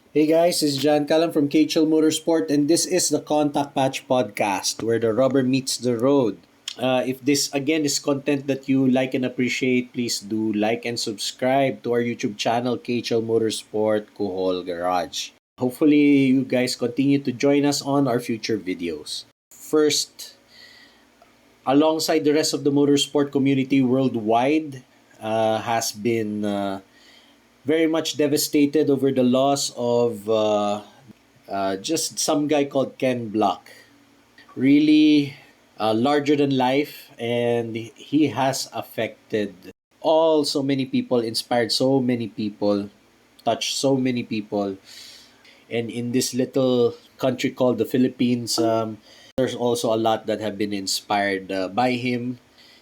Hey guys, it's John Callan from KVI Motorsport, and this is the Contact Patch Podcast where the rubber meets the road. If this again is content that you like and appreciate, please do like and subscribe to our YouTube channel, KVI Motorsport Kuhol Garage. Hopefully, you guys continue to join us on our future videos. First, alongside the rest of the motorsport community worldwide, has been very much devastated over the loss of just some guy called Ken Block. Really larger than life, and he has affected so many people, inspired so many people, touched so many people. And in this little country called the Philippines, there's also a lot that have been inspired by him.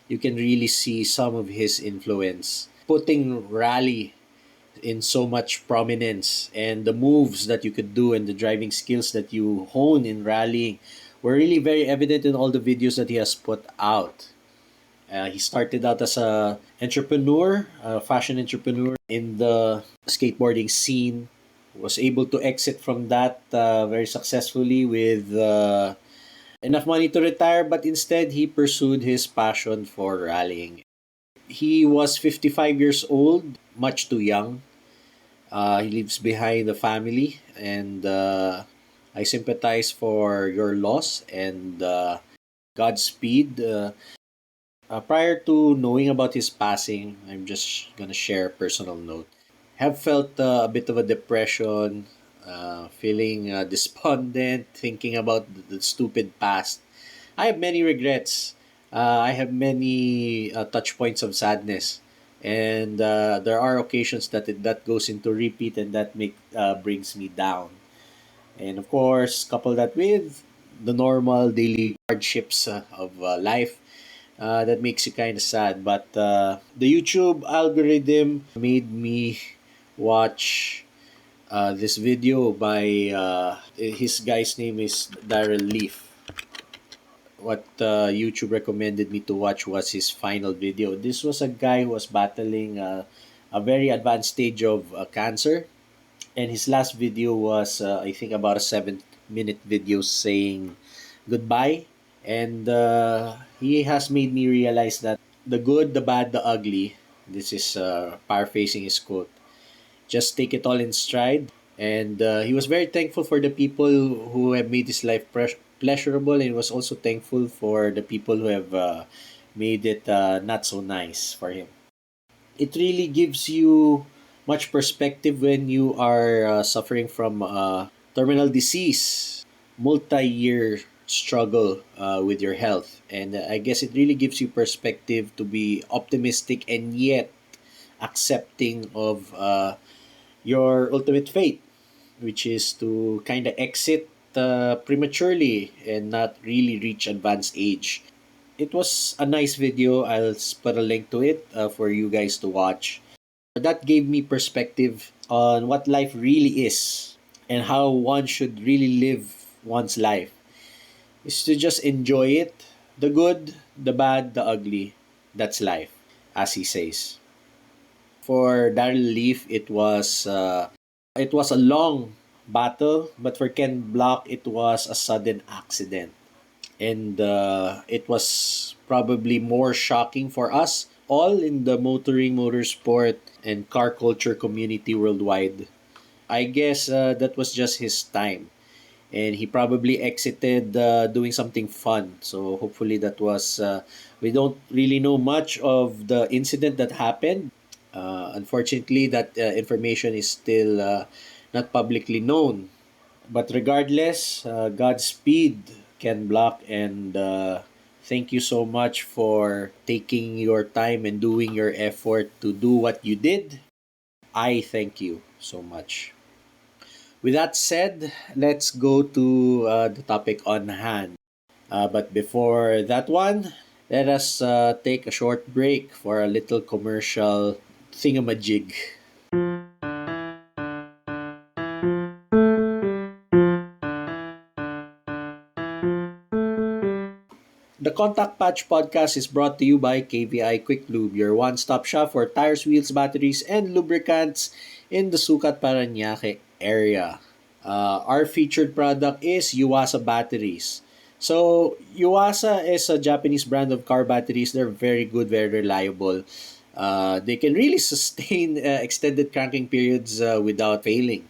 You can really see some of his influence. Putting rally in so much prominence, and the moves that you could do and the driving skills that you hone in rallying were really very evident in all the videos that he has put out. He started out as a entrepreneur, a fashion entrepreneur in the skateboarding scene. Was able to exit from that very successfully with enough money to retire, but instead he pursued his passion for rallying. He was 55 years old, much too young. He leaves behind a family, and I sympathize for your loss and Godspeed. Prior to knowing about his passing, I'm just gonna share a personal note. Have felt a bit of a depression, feeling despondent, thinking about the stupid past. I have many regrets. I have many touch points of sadness, and there are occasions that goes into repeat, and that brings me down. And of course, couple that with the normal daily hardships of life. That makes you kind of sad. But the YouTube algorithm made me watch this video by his guy's name is Daryl. What YouTube recommended me to watch was his final video. This was a guy who was battling a very advanced stage of cancer, and his last video was, I think, about a 7-minute video saying goodbye. And he has made me realize that the good, the bad, the ugly. This is paraphrasing his quote. Just take it all in stride. And he was very thankful for the people who have made his life pleasurable, and he was also thankful for the people who have made it not so nice for him. It really gives you much perspective when you are suffering from terminal disease, multi-year struggle with your health. And I guess it really gives you perspective to be optimistic and yet accepting of your ultimate fate, which is to kind of exit prematurely and not really reach advanced age. It was a nice video. I'll put a link to it for you guys to watch. That gave me perspective on what life really is and how one should really live one's life. Is to just enjoy it. The good, the bad, the ugly. That's life, as he says. For Daryl Leaf, it was a long battle, but for Ken Block, it was a sudden accident. And it was probably more shocking for us all in the motoring, motorsport, and car culture community worldwide. I guess that was just his time. And he probably exited doing something fun. So hopefully that was. We don't really know much of the incident that happened. Unfortunately, that information is still not publicly known. But regardless, Godspeed, Ken Block, and thank you so much for taking your time and doing your effort to do what you did. I thank you so much. With that said, let's go to the topic on hand. But before that one, let us take a short break for a little commercial thingamajig. The Contact Patch podcast is brought to you by KVI Quiklube, your one-stop shop for tires, wheels, batteries, and lubricants in the Sukat, Paranaque area. Our featured product is Yuasa batteries. So Yuasa is a Japanese brand of car batteries. They're very good, very reliable. They can really sustain extended cranking periods without failing.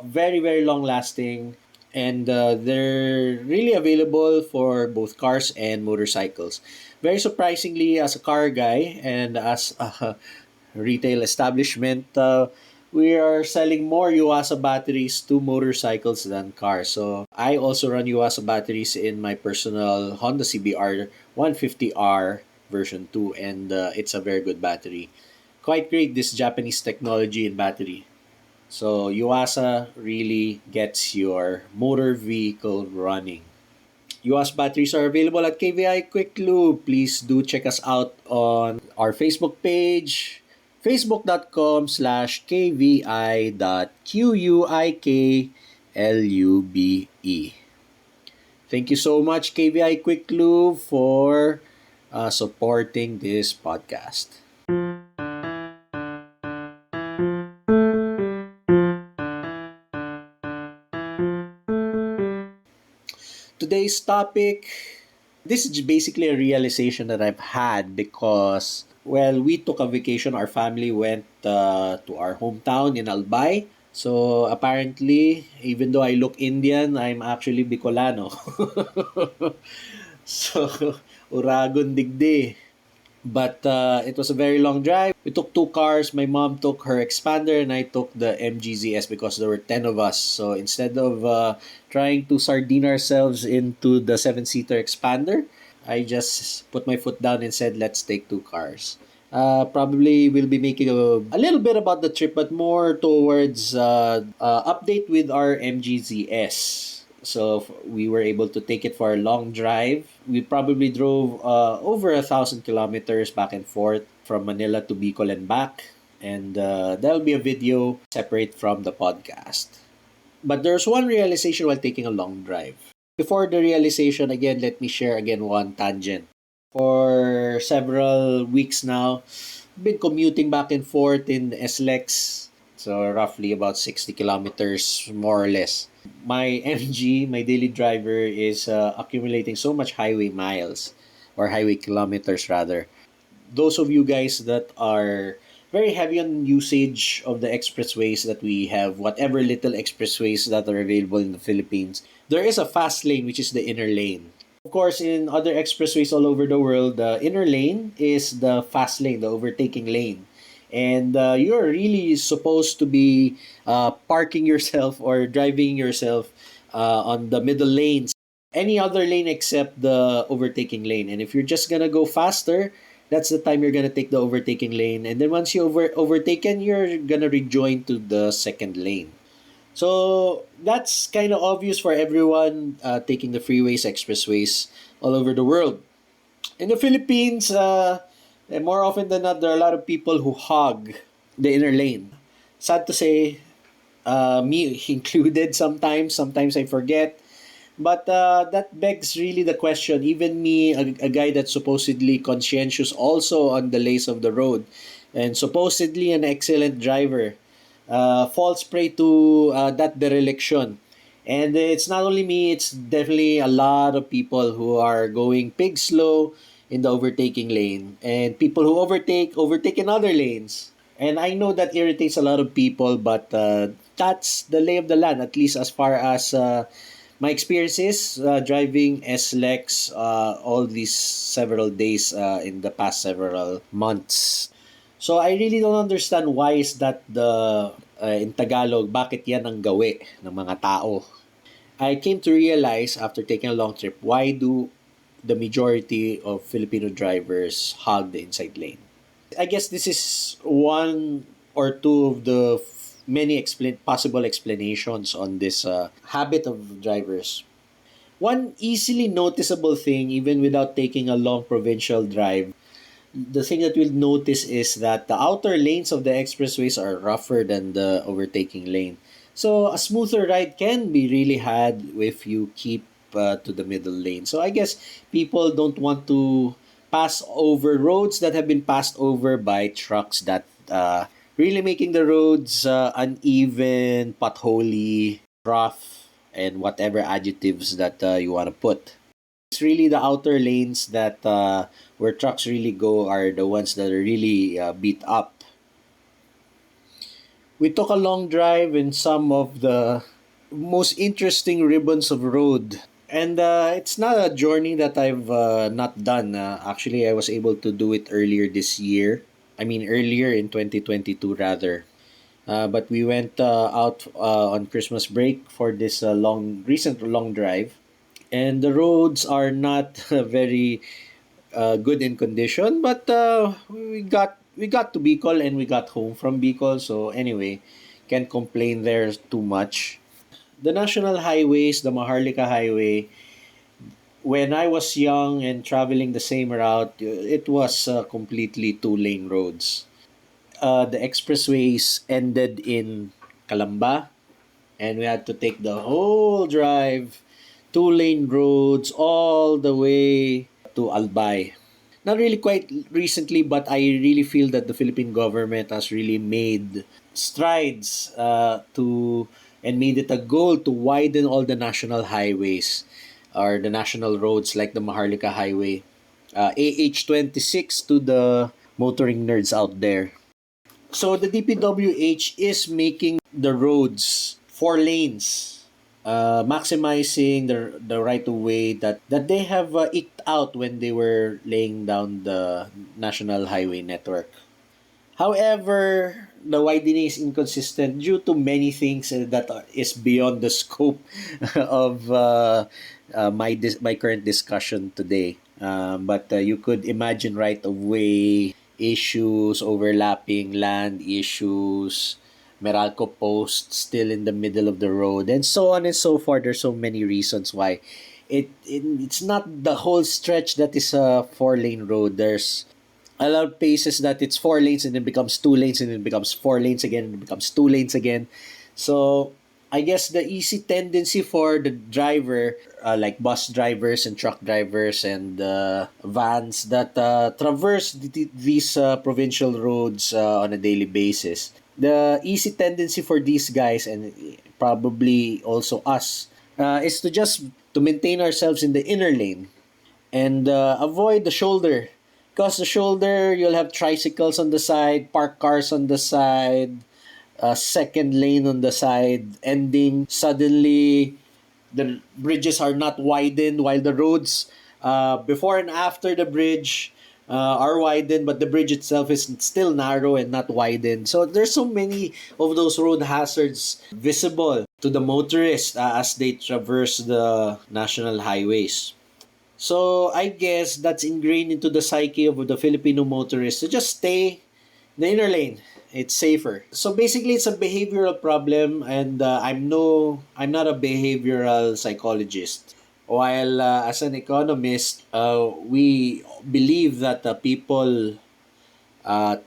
Very, very long lasting, and they're really available for both cars and motorcycles. Very surprisingly, as a car guy and as a retail establishment, we are selling more Yuasa batteries to motorcycles than cars. So I also run Yuasa batteries in my personal Honda CBR 150R version 2, and it's a very good battery. Quite great, this Japanese technology in battery. So Yuasa really gets your motor vehicle running. Yuasa batteries are available at KVI Quiklube. Please do check us out on our Facebook page, facebook.com/kvi.quiklube. Thank you so much, KVI Quiklube, for supporting this podcast. Today's topic, this is basically a realization that I've had because, well, we took a vacation. Our family went to our hometown in Albay. So apparently, even though I look Indian, I'm actually Bicolano. So, Uragon Digdi. But it was a very long drive. We took two cars. My mom took her expander and I took the MGZS because there were 10 of us. So instead of trying to sardine ourselves into the seven-seater expander, I just put my foot down and said, let's take two cars. Probably we'll be making a little bit about the trip, but more towards update with our MGZS. So we were able to take it for a long drive. We probably drove over 1,000 kilometers back and forth from Manila to Bicol and back. And that'll be a video separate from the podcast. But there's one realization while taking a long drive. Before the realization, again, let me share again one tangent. For several weeks now, I've been commuting back and forth in SLEX. So roughly about 60 kilometers more or less. My MG, my daily driver, is accumulating so much highway miles or highway kilometers rather. Those of you guys that are very heavy on usage of the expressways that we have, whatever little expressways that are available in the Philippines, there is a fast lane which is the inner lane. Of course, in other expressways all over the world, the inner lane is the fast lane, the overtaking lane. And you're really supposed to be parking yourself or driving yourself on the middle lanes, any other lane except the overtaking lane. And if you're just gonna go faster, that's the time you're gonna take the overtaking lane. And then once you overtaken, you're gonna rejoin to the second lane. So that's kind of obvious for everyone taking the freeways, expressways all over the world. In the Philippines, and more often than not, there are a lot of people who hog the inner lane. Sad to say, me included sometimes. Sometimes I forget. But that begs really the question. Even me, a guy that's supposedly conscientious also on the lays of the road and supposedly an excellent driver, falls prey to that dereliction. And it's not only me, it's definitely a lot of people who are going pig slow in the overtaking lane. And people who overtake in other lanes. And I know that irritates a lot of people, but that's the lay of the land, at least as far as my experiences driving SLEX all these several days in the past several months. So I really don't understand why is that the in Tagalog, bakit yan ang gawi ng mga tao. I came to realize after taking a long trip, why do the majority of Filipino drivers hog the inside lane? I guess this is one or two of the many possible explanations on this habit of drivers. One easily noticeable thing, even without taking a long provincial drive, the thing that we'll notice is that the outer lanes of the expressways are rougher than the overtaking lane. So a smoother ride can be really had if you keep to the middle lane. So I guess people don't want to pass over roads that have been passed over by trucks that really making the roads uneven, potholy, rough, and whatever adjectives that you want to put. It's really the outer lanes that where trucks really go are the ones that are really beat up. We took a long drive in some of the most interesting ribbons of road. And it's not a journey that I've not done. Actually, I was able to do it earlier this year. I mean, earlier in 2022, rather. But we went out on Christmas break for this recent long drive. And the roads are not very good in condition, but we got to Bicol and we got home from Bicol. So anyway, can't complain there too much. The national highways, the Maharlika Highway, when I was young and traveling the same route, it was completely two-lane roads. The expressways ended in Calamba, and we had to take the whole drive, two-lane roads all the way to Albay. Not really quite recently, but I really feel that the Philippine government has really made strides to and made it a goal to widen all the national highways or the national roads like the Maharlika Highway. AH26 to the motoring nerds out there. So the DPWH is making the roads four lanes, maximizing the right of way that they have eked out when they were laying down the national highway network. However, the widening is inconsistent due to many things that is beyond the scope of my current discussion today. But you could imagine right of way issues, overlapping land issues, Meralco post still in the middle of the road, and so on and so forth. There's so many reasons why it's not the whole stretch that is a four-lane road. There's a lot of places that it's four lanes and then becomes two lanes and then becomes four lanes again and it becomes two lanes again. So I guess the easy tendency for the driver, like bus drivers and truck drivers and vans that traverse these provincial roads on a daily basis, the easy tendency for these guys and probably also us is to just to maintain ourselves in the inner lane and avoid the shoulder. Because the shoulder, you'll have tricycles on the side, parked cars on the side, second lane on the side, ending suddenly the bridges are not widened while the roads before and after the bridge are widened, but the bridge itself is still narrow and not widened. So there's so many of those road hazards visible to the motorists as they traverse the national highways. So I guess that's ingrained into the psyche of the Filipino motorist to just stay in the inner lane. It's safer. So basically, it's a behavioral problem, and I'm not a behavioral psychologist. While as an economist, we believe that people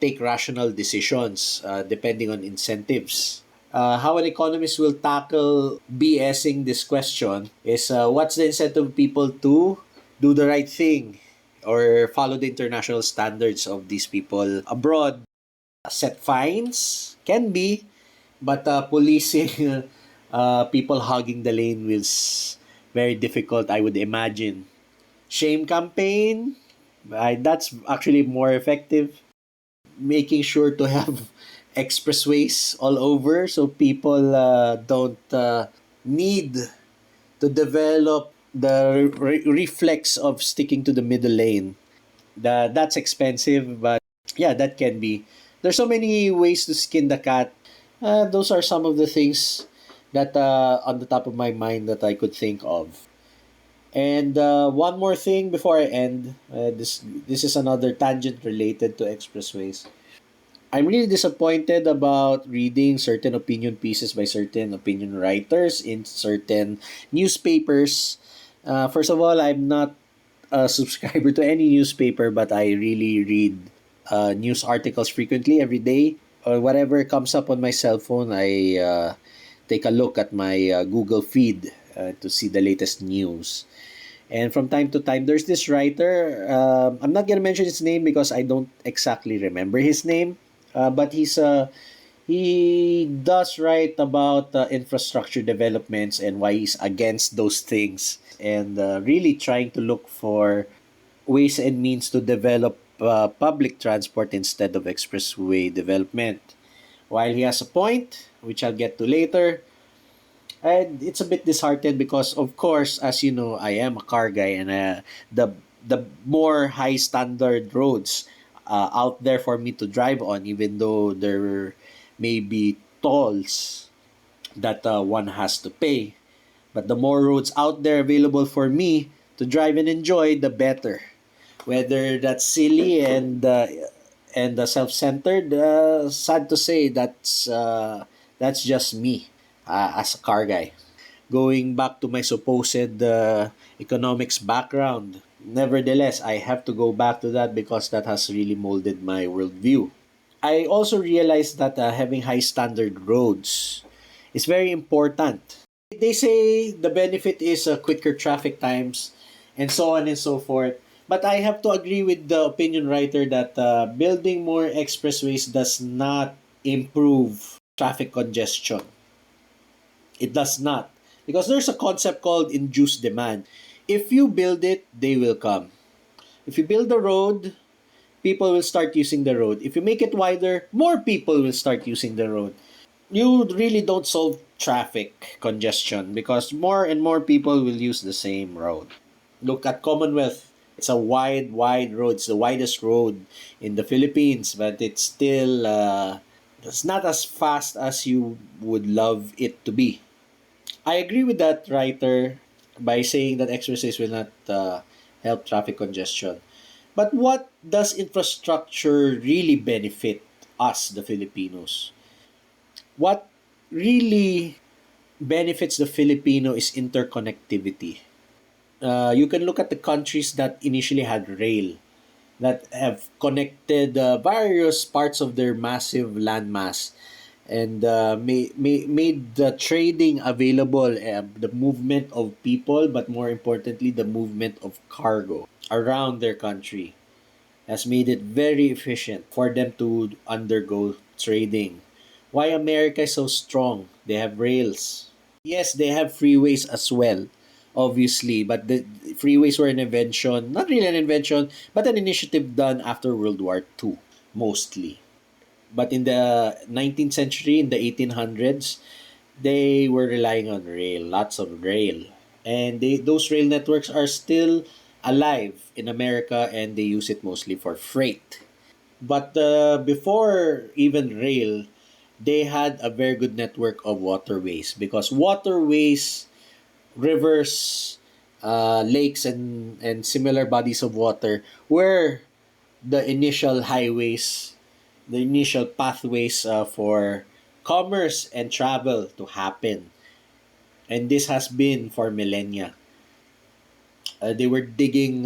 take rational decisions depending on incentives. How an economist will tackle BSing this question is what's the incentive of people to do the right thing or follow the international standards of these people abroad. Set fines can be, but policing people hogging the lane is very difficult, I would imagine. Shame campaign, that's actually more effective. Making sure to have expressways all over so people don't need to develop the reflex of sticking to the middle lane. That's expensive, but yeah, that can be. There's so many ways to skin the cat. Those are some of the things that on the top of my mind that I could think of. And one more thing before I end. This is another tangent related to expressways. I'm really disappointed about reading certain opinion pieces by certain opinion writers in certain newspapers. First of all, I'm not a subscriber to any newspaper, but I really read news articles frequently every day. Or whatever comes up on my cell phone, I take a look at my Google feed to see the latest news. And from time to time, there's this writer. I'm not gonna mention his name because I don't exactly remember his name. But he does write about infrastructure developments and why he's against those things, and really trying to look for ways and means to develop public transport instead of expressway development. While he has a point, which I'll get to later, and it's a bit disheartened because, of course, as you know, I am a car guy, and the more high standard roads out there for me to drive on, even though there may be tolls that one has to pay, but the more roads out there available for me to drive and enjoy, the better. Whether that's silly and self-centered, sad to say, that's just me as a car guy. Going back to my supposed economics background, nevertheless, I have to go back to that because that has really molded my worldview. I also realized that having high standard roads is very important. They say the benefit is quicker traffic times and so on and so forth. But I have to agree with the opinion writer that building more expressways does not improve traffic congestion. It does not. Because there's a concept called induced demand. If you build it, they will come. If you build a road, people will start using the road. If you make it wider, more people will start using the road. You really don't solve traffic congestion because more and more people will use the same road. Look at Commonwealth. It's a wide road. It's the widest road in the Philippines, but it's not as fast as you would love it to be. I agree with that writer by saying that exercise will not help traffic congestion. But what does infrastructure really benefit us, the Filipinos? What really benefits the Filipino is interconnectivity. You can look at the countries that initially had rail, that have connected various parts of their massive landmass, and made the trading available, the movement of people, but more importantly, the movement of cargo around their country has made it very efficient for them to undergo trading. Why America is so strong? They have rails. Yes, they have freeways as well, obviously, but the freeways were an invention, not really an invention, but an initiative done after World War II, mostly. But in the 19th century, in the 1800s, they were relying on rail, lots of rail. And those rail networks are still alive in America, and they use it mostly for freight. But before even rail, they had a very good network of waterways because waterways, rivers, lakes, and similar bodies of water were the initial highways, the initial pathways for commerce and travel to happen. And this has been for millennia. They were digging,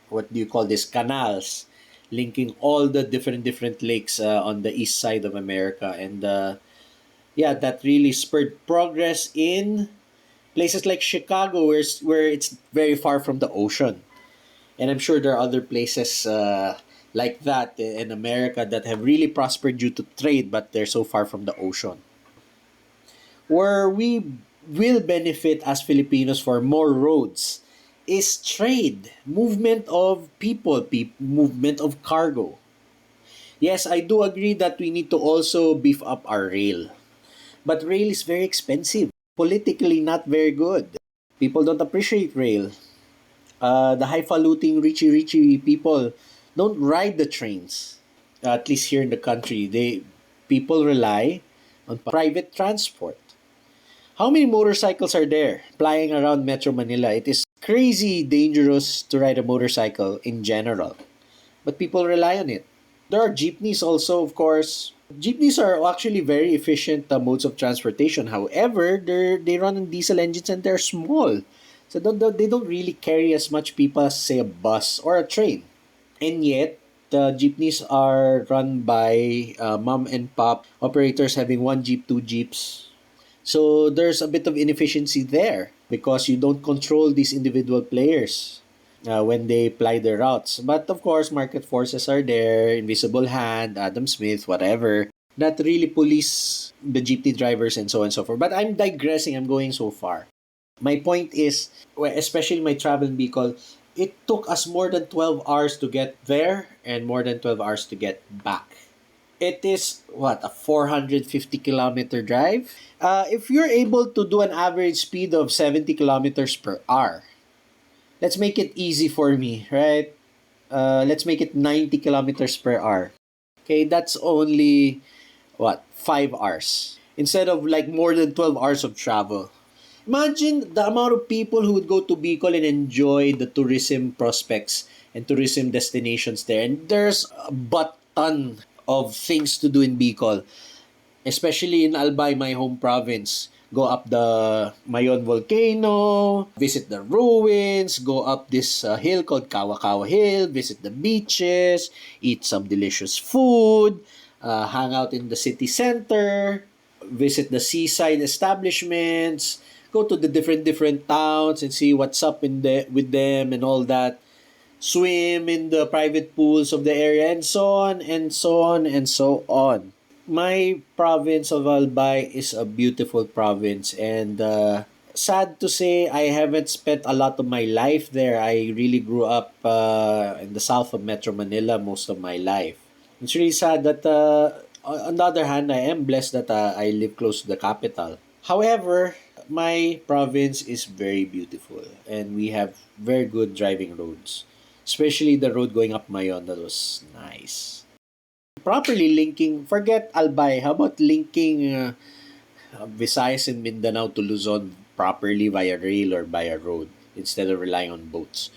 what do you call this, canals, linking all the different lakes on the east side of America. And yeah, that really spurred progress in places like Chicago, where it's very far from the ocean. And I'm sure there are other places like that in America that have really prospered due to trade, but they're so far from the ocean. Where we will benefit as Filipinos for more roads is trade, movement of people, movement of cargo. Yes, I do agree that we need to also beef up our rail. But rail is very expensive, politically not very good. People don't appreciate rail. The highfalutin, richy people don't ride the trains. At least here in the country, people rely on private transport. How many motorcycles are there flying around Metro Manila? It is crazy dangerous to ride a motorcycle in general, but people rely on it. There are jeepneys also, of course. Jeepneys are actually very efficient modes of transportation. However, they run on diesel engines and they're small. So they don't really carry as much people as, say, a bus or a train. And yet, the jeepneys are run by mom and pop operators having one jeep, two jeeps. So there's a bit of inefficiency there because you don't control these individual players. when they ply their routes. But of course, market forces are there, invisible hand, Adam Smith, whatever, that really police the jeepney drivers and so on and so forth. But I'm digressing, I'm going so far. My point is, especially my travel in Bicol, it took us more than 12 hours to get there and more than 12 hours to get back. It is, what, a 450-kilometer drive? If you're able to do an average speed of 70 kilometers per hour, let's make it easy for me, right? Let's make it 90 kilometers per hour. Okay, that's only, what, 5 hours. Instead of like more than 12 hours of travel. Imagine the amount of people who would go to Bicol and enjoy the tourism prospects and tourism destinations there. And there's a butt ton of things to do in Bicol, especially in Albay, my home province. Go up the Mayon volcano, visit the ruins, go up this hill called Kawa Hill, visit the beaches, eat some delicious food, hang out in the city center, visit the seaside establishments, go to the different towns and see what's up with them and all that. Swim in the private pools of the area and so on and so on and so on. My province of Albay is a beautiful province, and sad to say I haven't spent a lot of my life there. I really grew up in the south of Metro Manila most of my life. It's really sad that on the other hand, I am blessed that I live close to the capital. However, my province is very beautiful and we have very good driving roads. Especially the road going up Mayon, that was nice. Properly linking, forget Albay, how about linking Visayas and Mindanao to Luzon properly via rail or via road instead of relying on boats?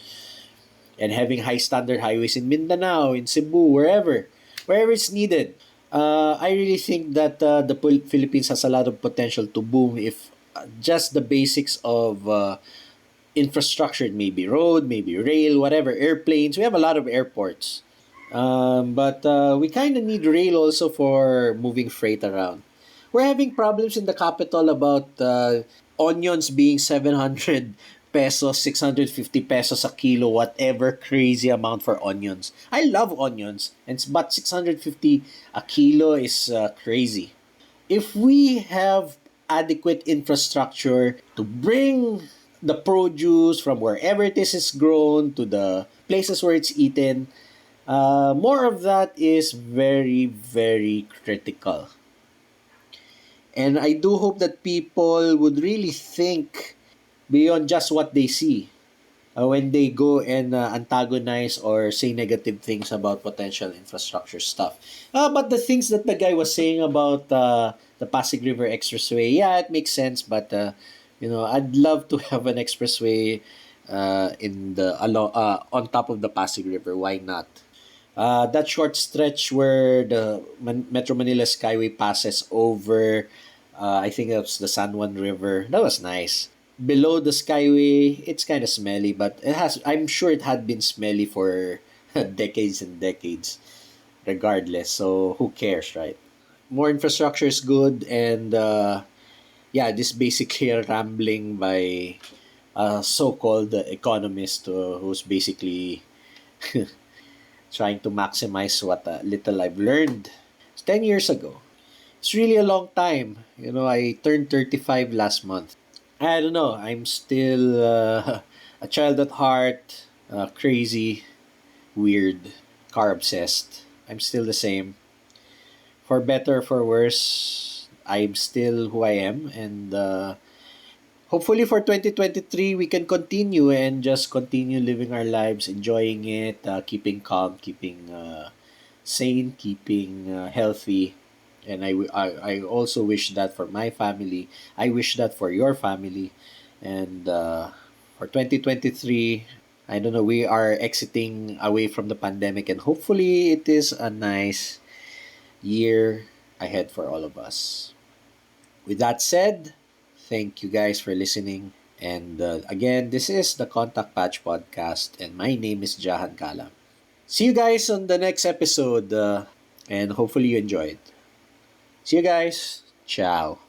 And having high standard highways in Mindanao, in Cebu, wherever it's needed. I really think that the Philippines has a lot of potential to boom if just the basics of infrastructure, maybe road, maybe rail, whatever, airplanes. We have a lot of airports. But we kind of need rail also for moving freight around. We're having problems in the capital about onions being 700 pesos, 650 pesos a kilo, whatever crazy amount for onions. I love onions, but 650 a kilo is crazy. If we have adequate infrastructure to bring the produce from wherever is grown to the places where it's eaten, more of that is very, very critical. And I do hope that people would really think beyond just what they see when they go and antagonize or say negative things about potential infrastructure stuff. But the things that the guy was saying about the Pasig River Expressway, yeah, it makes sense. But I'd love to have an expressway on top of the Pasig River. Why not? That short stretch where the Metro Manila Skyway passes over, I think that's the San Juan River. That was nice. Below the Skyway, it's kind of smelly, but I'm sure it had been smelly for decades and decades, regardless. So who cares, right? More infrastructure is good, and yeah, this basically a rambling by so-called economist who's basically trying to maximize what little I've learned. It's 10 years ago. It's really a long time. I turned 35 last month. I don't know. I'm still a child at heart, crazy, weird, car obsessed. I'm still the same. For better or for worse, I'm still who I am. And hopefully for 2023, we can continue and just continue living our lives, enjoying it, keeping calm, keeping sane, keeping healthy. And I also wish that for my family. I wish that for your family. And for 2023, I don't know, we are exiting away from the pandemic. And hopefully it is a nice year ahead for all of us. With that said, thank you guys for listening. And again, this is the Contact Patch Podcast. And my name is Jahan Kalam. See you guys on the next episode. And hopefully you enjoyed. See you guys. Ciao.